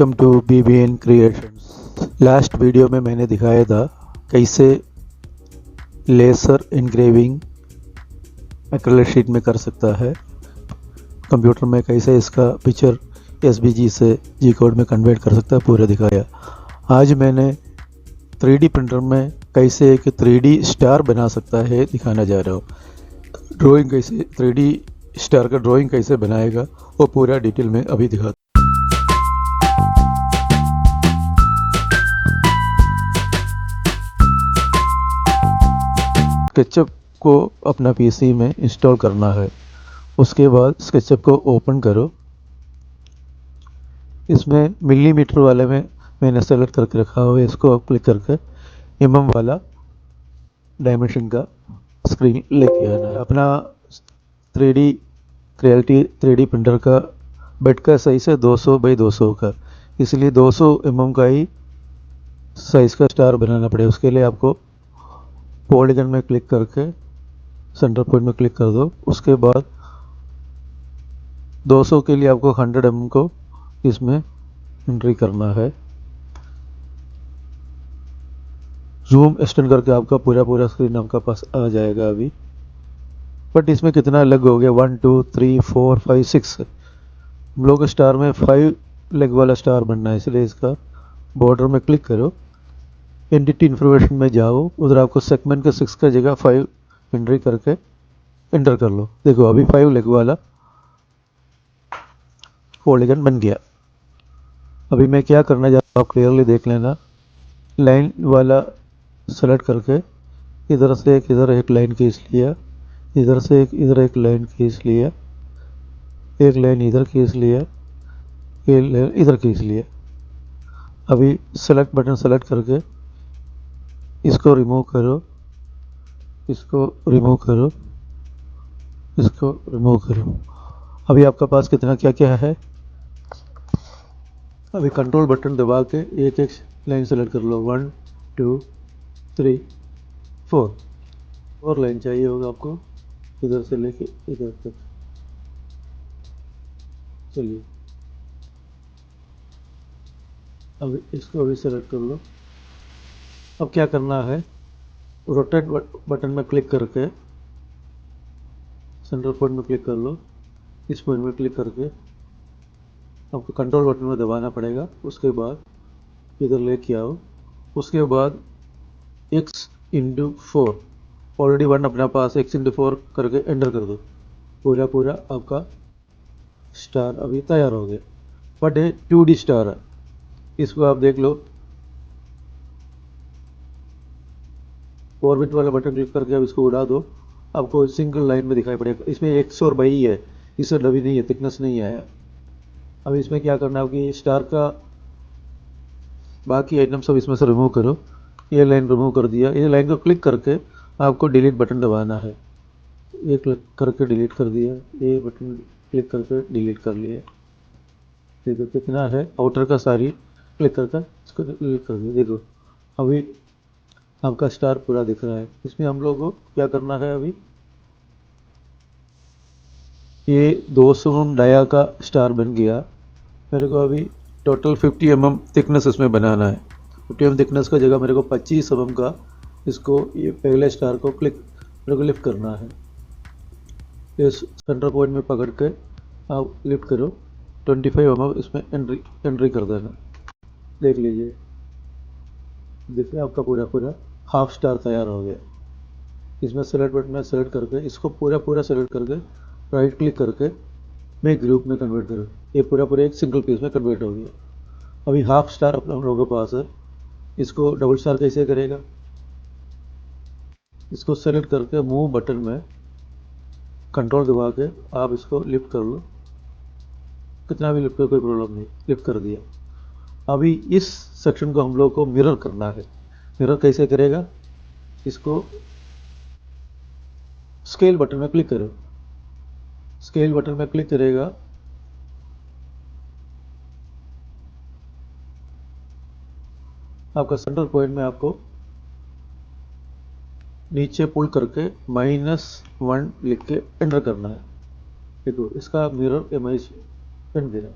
Welcome to BBN creations. Last video में मैंने दिखाया था कैसे लेसर इंग्रेविंग एक्रिलिक शीट में कर सकता है, कंप्यूटर में कैसे इसका पिक्चर SVG से G कोड में कन्वर्ट कर सकता है, पूरा दिखाया। आज मैंने 3D प्रिंटर में कैसे एक 3D स्टार बना सकता है दिखाना जा रहा हूँ। ड्राइंग कैसे 3D स्टार का ड्राइंग कैसे बनाएगा वो पूरा डिटेल में अभी दिखाता। स्केचअप को अपना PC में इंस्टॉल करना है। उसके बाद स्केचअप को ओपन करो। इसमें मिलीमीटर वाले में मैंने सेलेक्ट करके रखा हुआ है। इसको आप क्लिक करके वाला डायमेंशन का स्क्रीन लेके आना है। अपना 3D क्रिएलिटी 3D प्रिंटर का बेड का साइज है 200 बाई 200 का, इसलिए 200 का ही साइज़ का स्टार बनाना पड़ेगा। उसके लिए आपको पॉलीगन में क्लिक करके सेंटर पॉइंट में क्लिक कर दो। उसके बाद 200 के लिए आपको 100 को इसमें एंट्री करना है। जूम एक्सटेंड करके आपका पूरा स्क्रीन आपका पास आ जाएगा अभी। बट इसमें कितना अलग हो गया, 1 2 3 4 5 6 हम लोग स्टार में 5 लेग वाला स्टार बनना है, इसलिए इसका बॉर्डर में क्लिक करो। एंटिटी इन्फॉर्मेशन में जाओ, उधर आपको सेगमेंट का 6 का जगह 5 एंट्री करके एंटर कर लो। देखो अभी 5 लेग वाला पॉलीगन बन गया। अभी मैं क्या करना चाहता हूँ आप क्लियरली देख लेना। लाइन वाला सेलेक्ट करके इधर से इधर एक लाइन खींच लिया, इधर से इधर एक लाइन खींच लिया, एक लाइन इधर खींच लिया, एक लाइन इधर खींच लिया। अभी सेलेक्ट बटन सेलेक्ट करके इसको रिमूव करो, इसको रिमूव करो, इसको रिमूव करो। अभी आपका पास कितना क्या क्या है। अभी कंट्रोल बटन दबा के एक एक लाइन सेलेक्ट कर लो। 1 2 3 4 लाइन चाहिए होगा आपको, इधर से लेके इधर तक। चलिए अभी इसको अभी सेलेक्ट कर लो। अब क्या करना है, रोटेट बटन में क्लिक करके सेंटर पॉइंट में क्लिक कर लो। इस पॉइंट में क्लिक करके आपको कंट्रोल बटन में दबाना पड़ेगा। उसके बाद इधर लेके आओ। उसके बाद x/4 ऑलरेडी 1 अपने पास, x/4 करके एंटर कर दो। पूरा आपका स्टार अभी तैयार हो गया। बट ये 2D स्टार है, इसको आप देख लो। ऑर्बिट वाला बटन क्लिक करके अब इसको उड़ा दो। आपको सिंगल लाइन में दिखाई पड़ेगा। इसमें 100 और 22 है, इससे डबी नहीं है, थिकनेस नहीं आया। अब इसमें क्या करना है कि स्टार का बाकी आइटम सब इसमें से रिमूव करो। ये लाइन रिमूव कर दिया। ये लाइन को क्लिक करके आपको डिलीट बटन दबाना है। ये क्लिक करके डिलीट कर दिया, ये बटन क्लिक करके डिलीट कर लिया। देखो कितना है, आउटर का सारी क्लिक करके इसको डिलीट कर दिया। देखो अभी आपका स्टार पूरा दिख रहा है। इसमें हम लोग को क्या करना है, अभी ये 200 डाया का स्टार बन गया। मेरे को अभी टोटल 50 थिकनेस इसमें बनाना है। 50 थिकनेस का जगह मेरे को 25 का इसको ये पहले स्टार को मेरे को लिफ्ट करना है। इस सेंटर पॉइंट में पकड़ के आप लिफ्ट करो। 25 इसमें एंट्री कर देना। देख लीजिए, देखिए आपका पूरा हाफ स्टार तैयार हो गया। इसमें सेलेक्ट बटन में सेलेक्ट करके इसको पूरा सेलेक्ट करके राइट क्लिक करके मैं ग्रुप में कन्वर्ट करूँ। ये पूरा एक सिंगल पीस में कन्वर्ट हो गया। अभी हाफ स्टार अपना हम लोगों के पास है। इसको डबल स्टार कैसे करेगा, इसको सेलेक्ट करके मूव बटन में कंट्रोल दबा के आप इसको लिफ्ट कर लो। कितना भी लिफ्ट कर कोई प्रॉब्लम नहीं, लिफ्ट कर दिया। अभी इस सेक्शन को हम लोग को मिरर करना है। मिरर कैसे करेगा, इसको स्केल बटन में क्लिक करो। स्केल बटन में क्लिक करेगा, आपका सेंटर पॉइंट में आपको नीचे पुल करके -1 लिख के एंटर करना है। देखो इसका मिरर इमेज बन गया,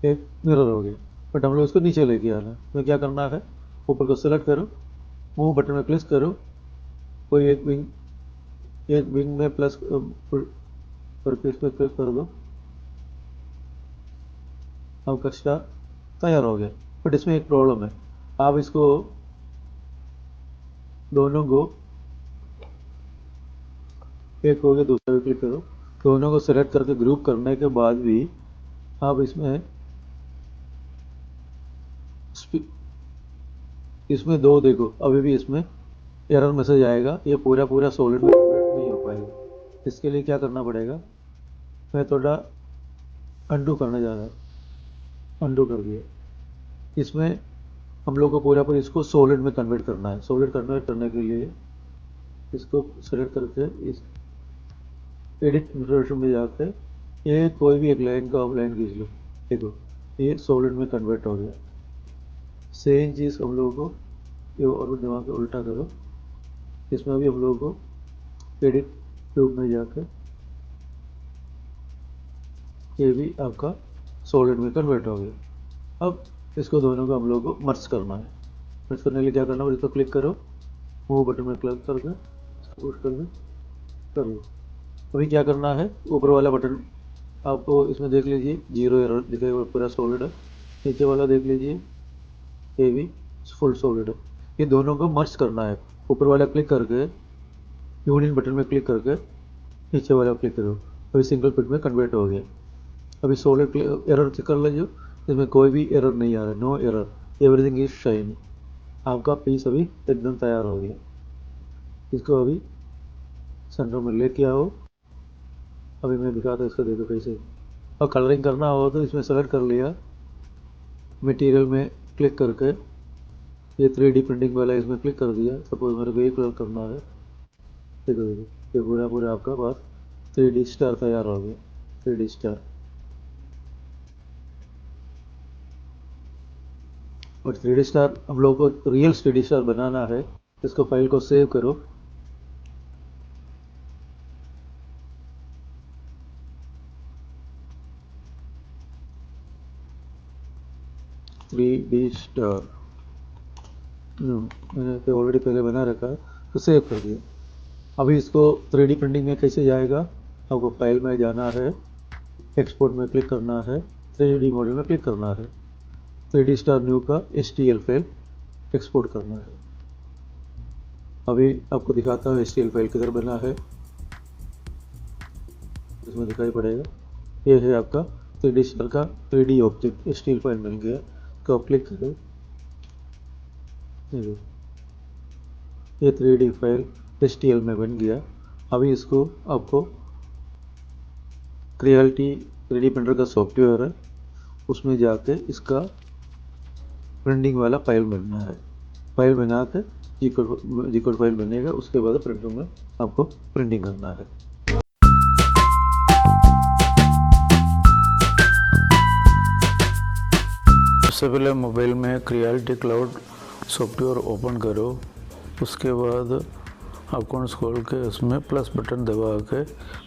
एक मिरर हो गया। बट हम लोग इसको नीचे लेके आना है। तो क्या करना है, ऊपर को सेलेक्ट करो, मूव बटन में क्लिक करो, कोई एक विंग में प्लस करके इस पर क्लिक कर दो, आपका स्टार तैयार हो गया। बट इसमें एक प्रॉब्लम है, आप इसको दोनों को, एक हो गया दूसरा भी क्लिक करो, दोनों को सेलेक्ट करके ग्रुप करने के बाद भी आप इसमें दो देखो, अभी भी इसमें एरर मैसेज आएगा, ये पूरा सॉलिड में कन्वर्ट नहीं हो पाएगा। इसके लिए क्या करना पड़ेगा, मैं थोड़ा अंडू करने जा रहा हूँ, अंडू कर दिया। इसमें हम लोग को पूरा इसको सॉलिड में कन्वर्ट करना है। सॉलिड कन्वर्ट करने के लिए इसको सेलेक्ट करके इस एडिट इंफॉर्मेशन में जाकर ये कोई भी एक लाइन का आउटलाइन खींच लो, देखो ये सॉलिड में कन्वर्ट हो गया। सेम चीज़ हम लोगों को ये और दिमाग के उल्टा करो, इसमें भी हम लोगों को एडिट ट्यूब में जाकर ये भी आपका सॉलिड में कन्वर्ट हो गया। अब इसको दोनों को हम लोग को मर्ज करना है। मर्ज करने के लिए क्या करना है, इसको क्लिक करो, मूव बटन में क्लिक करके इसको पुश करके कर लो। अभी क्या करना है, ऊपर वाला बटन आपको इसमें देख लीजिए 0 एरर दिखेगा, पूरा सॉलिड है। नीचे वाला देख लीजिए, ये भी फुल सॉलिड है। ये दोनों को मर्ज करना है। ऊपर वाला क्लिक करके यूनियन बटन में क्लिक करके नीचे वाला क्लिक करो, अभी सिंगल पिट में कन्वर्ट हो गया। अभी सॉलिड एरर चेक कर लीजिए, इसमें कोई भी एरर नहीं आ रहा, no error, everything is shine. आपका पीस अभी एकदम तैयार हो गया। इसको अभी सेंटर में लेके आओ, अभी मैं दिखाता हूँ इसको, देखो कैसे। और कलरिंग करना हो तो इसमें सेलेक्ट कर लिया, मटेरियल में क्लिक करके ये 3D प्रिंटिंग वाला इसमें क्लिक कर दिया। सपोज मेरे को ये कलर करना है, देखो ये पूरा आपका पास 3D स्टार तैयार हो गया, 3D स्टार। और 3D स्टार हम लोग को रियल 3D स्टार बनाना है। इसको फाइल को सेव करो, स्टार मैंने तो ऑलरेडी पहले बना रखा है, तो सेव कर दिया। अभी इसको 3D प्रिंटिंग में कैसे जाएगा, आपको फाइल में जाना है, एक्सपोर्ट में क्लिक करना है, 3D मॉडल में क्लिक करना है, 3D स्टार न्यू का STL फाइल एक्सपोर्ट करना है। अभी आपको दिखाता हूँ STL फाइल किधर बना है, इसमें दिखाई पड़ेगा। ये है आपका 3D स्टार का 3D ऑब्जेक्ट STL फाइल मिल गया। इसको आप क्लिक करो, ये 3D फाइल STL में बन गया। अभी इसको आपको क्रिएलिटी 3D प्रिंटर का सॉफ्टवेयर है, उसमें जाके इसका प्रिंटिंग वाला फाइल बनना है। फाइल बना के जी कोड फाइल बनेगा, उसके बाद प्रिंटर में आपको प्रिंटिंग करना है। सबसे पहले मोबाइल में क्रिएलिटी क्लाउड सॉफ्टवेयर ओपन करो, उसके बाद अकाउंट्स खोल के उसमें प्लस बटन दबा के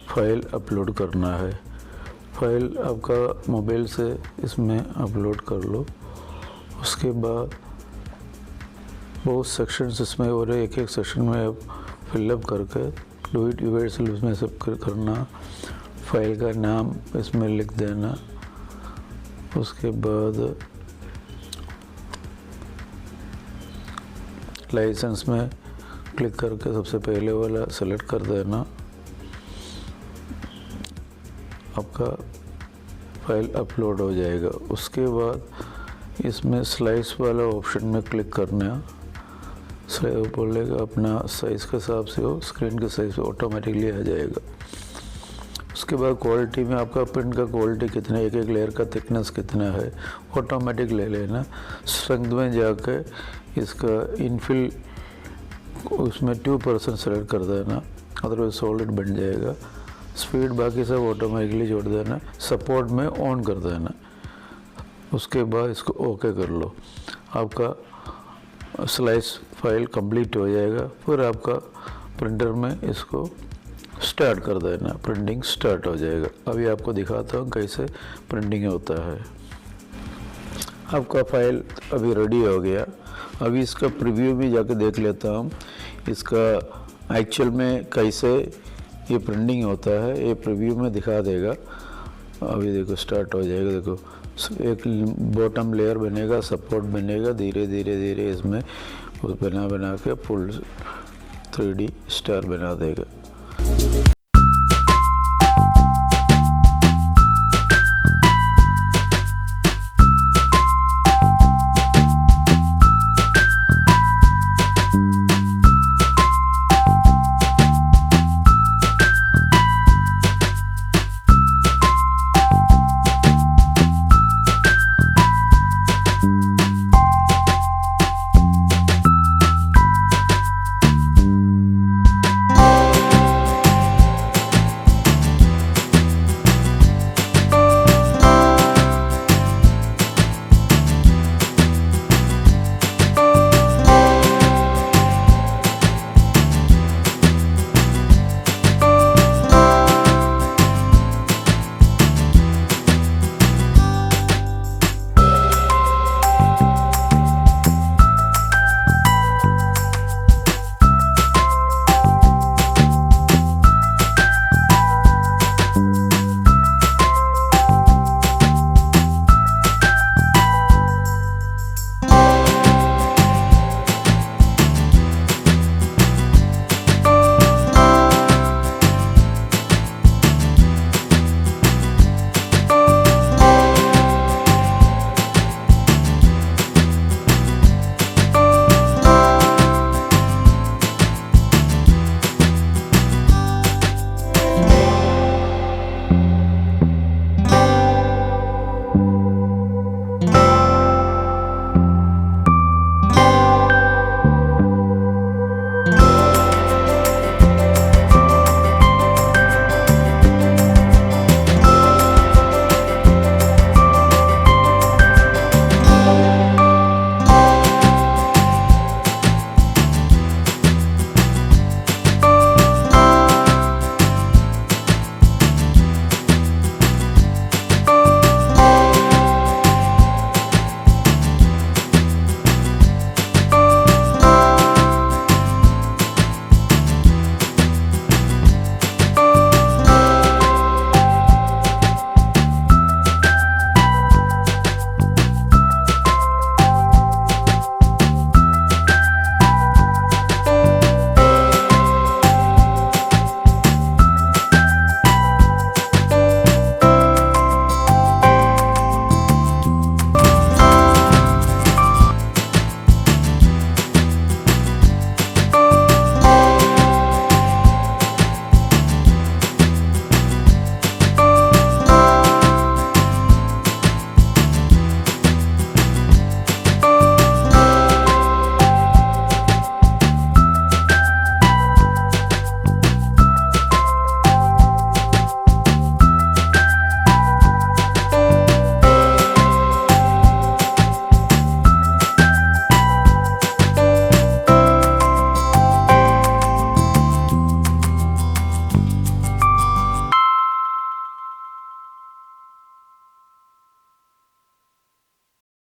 फाइल अपलोड करना है। फाइल आपका मोबाइल से इसमें अपलोड कर लो। उसके बाद बहुत सेक्शंस इसमें और एक सेक्शन में आप फिलअप करके डू इट यूनिवर्सल इसमें सब करना। फाइल का नाम इसमें लिख देना। उसके बाद लाइसेंस में क्लिक करके सबसे पहले वाला सेलेक्ट कर देना। आपका फाइल अपलोड हो जाएगा। उसके बाद इसमें स्लाइस वाला ऑप्शन में क्लिक करना। बोलेगा अपना साइज़ के हिसाब से हो, स्क्रीन के साइज पे ऑटोमेटिकली आ जाएगा। उसके बाद क्वालिटी में आपका प्रिंट का क्वालिटी कितना है, एक लेयर का थिकनेस कितना है, ऑटोमेटिक ले लेना। स्ट्रेंथ में जाके इसका इनफिल उसमें 2% सेलेक्ट कर देना, अदरवाइज सॉलिड बन जाएगा। स्पीड बाकी सब ऑटोमेटिकली जोड़ देना, सपोर्ट में ऑन कर देना। उसके बाद इसको ओके कर लो, आपका स्लाइस फाइल कंप्लीट हो जाएगा। फिर आपका प्रिंटर में इसको स्टार्ट कर देना, प्रिंटिंग स्टार्ट हो जाएगा। अभी आपको दिखाता हूँ कैसे प्रिंटिंग होता है। आपका फाइल अभी रेडी हो गया। अभी इसका प्रीव्यू भी जाके देख लेता हूँ, इसका एक्चुअल में कैसे ये प्रिंटिंग होता है, ये प्रीव्यू में दिखा देगा। अभी देखो स्टार्ट हो जाएगा। देखो एक बॉटम लेयर बनेगा, सपोर्ट बनेगा, धीरे धीरे इसमें बना के फुल 3D स्टार बना देगा।